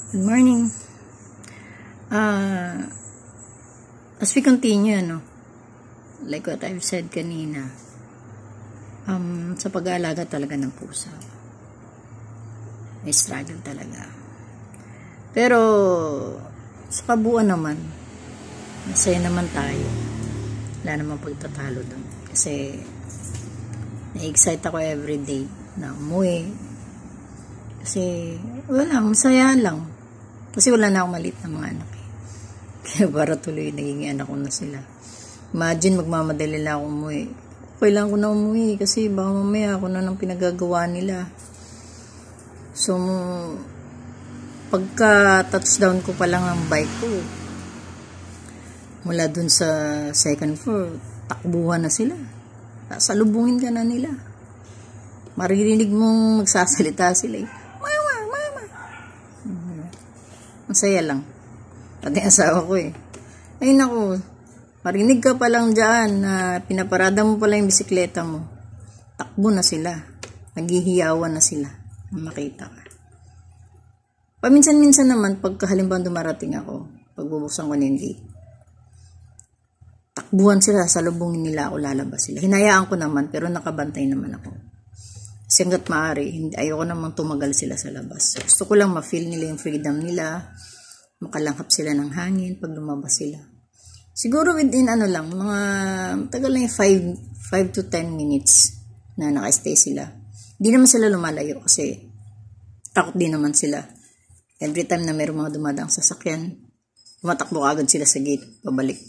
Good morning. As we continue, like what I've said kanina, sa pag-aalaga talaga ng pusa, may struggle talaga. Pero, sa kabuuan naman, masaya naman tayo. Wala namang pagtatalo doon. Kasi, na-excite ako everyday na umuwi. Kasi, wala, masaya lang. Kasi wala na akong maliit na mga anak eh. Kaya para tuloy naging anak ko na sila. Imagine magmamadali na ako umuwi. Kailangan ko na umuwi kasi baka mamaya ako na ng pinagagawa nila. So, pagka touchdown ko pa lang ang bike ko, mula dun sa second floor, takbuhan na sila. Salubungin ka na nila. Maririnig mong magsasalita sila eh. Masaya lang. Pati asawa ko eh. Ay naku, marinig ka pa lang dyan na pinaparada mo pala yung bisikleta mo. Takbo na sila. Naghihiyawan na sila. Makita ka. Paminsan-minsan naman, pagka halimbawa dumarating ako, pagbubuksan ko na yung gate, takbuhan sila, salubungin nila ako, lalabas sila. Hinayaan ko naman, pero nakabantay naman ako. Kasi hanggat maaari, ayoko namang tumagal sila sa labas. Gusto ko lang ma-feel nila yung freedom nila, makalanghap sila ng hangin pag lumabas sila. Siguro within mga tagal na yung 5 to 10 minutes na naka-stay sila. Hindi naman sila lumalayo kasi takot din naman sila. Every time na mayroong mga dumadaang sasakyan, tumatakbo agad sila sa gate, pabalik.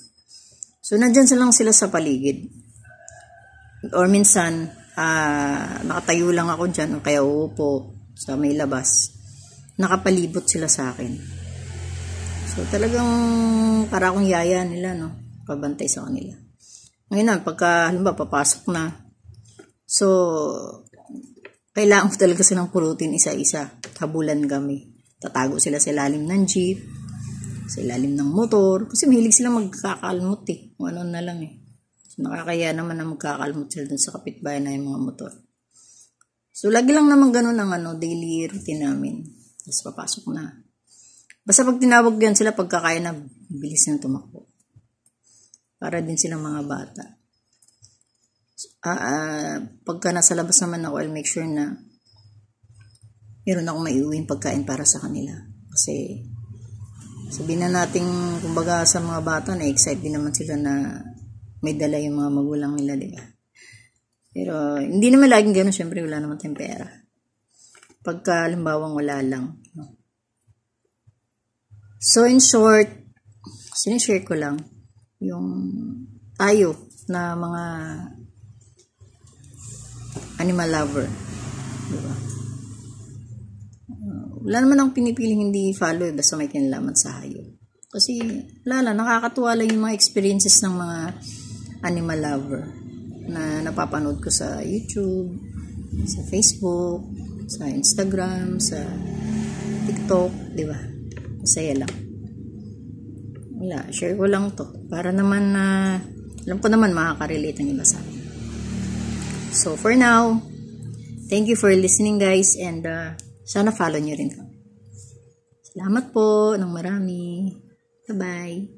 So, nandyan lang sila sa paligid. Or minsan, nakatayo lang ako dyan o kaya uupo sa may labas. Nakapalibot sila sa akin. So, talagang para akong yaya nila, pabantay sa kanila. Ngayon pagka, halimbawa, papasok na. So, kailangan ko talaga silang pulutin isa-isa. Habulan kami. Tatago sila sa ilalim ng jeep, sa ilalim ng motor. Kasi mahilig sila magkakalmot eh. Kung ano na lang eh. Nakakaya naman na magkakalmot sila dun sa kapitbahay na yung mga motor. So, lagi lang naman ganun ang daily routine namin. Tapos papasok na. Basta pag tinawag yan sila, pagkakaya na, bilis na tumakbo. Para din silang mga bata. Pagka nasa labas naman ako, I'll make sure na meron akong maiuwing pagkain para sa kanila. Kasi, sabihin na natin, kumbaga sa mga bata, na-excite din naman sila na may dala yung mga magulang nila, diba? Pero, hindi naman laging gano'n. Siyempre, wala naman tayong pera. Pagka, halimbawang wala lang. So, in short, sinishare ko lang yung tayo na mga animal lover. Diba? Wala naman akong pinipiling hindi follow basta may kinalaman sa hayop. Kasi, nakakatuwa lang yung mga experiences ng mga animal lover na napapanood ko sa YouTube, sa Facebook, sa Instagram, sa TikTok, di ba? Masaya lang. Wala, share ko lang to. Para naman alam ko naman makaka-relate ang iba sa akin. So, for now, thank you for listening guys and sana follow nyo rin kami. Salamat po ng marami. Bye-bye.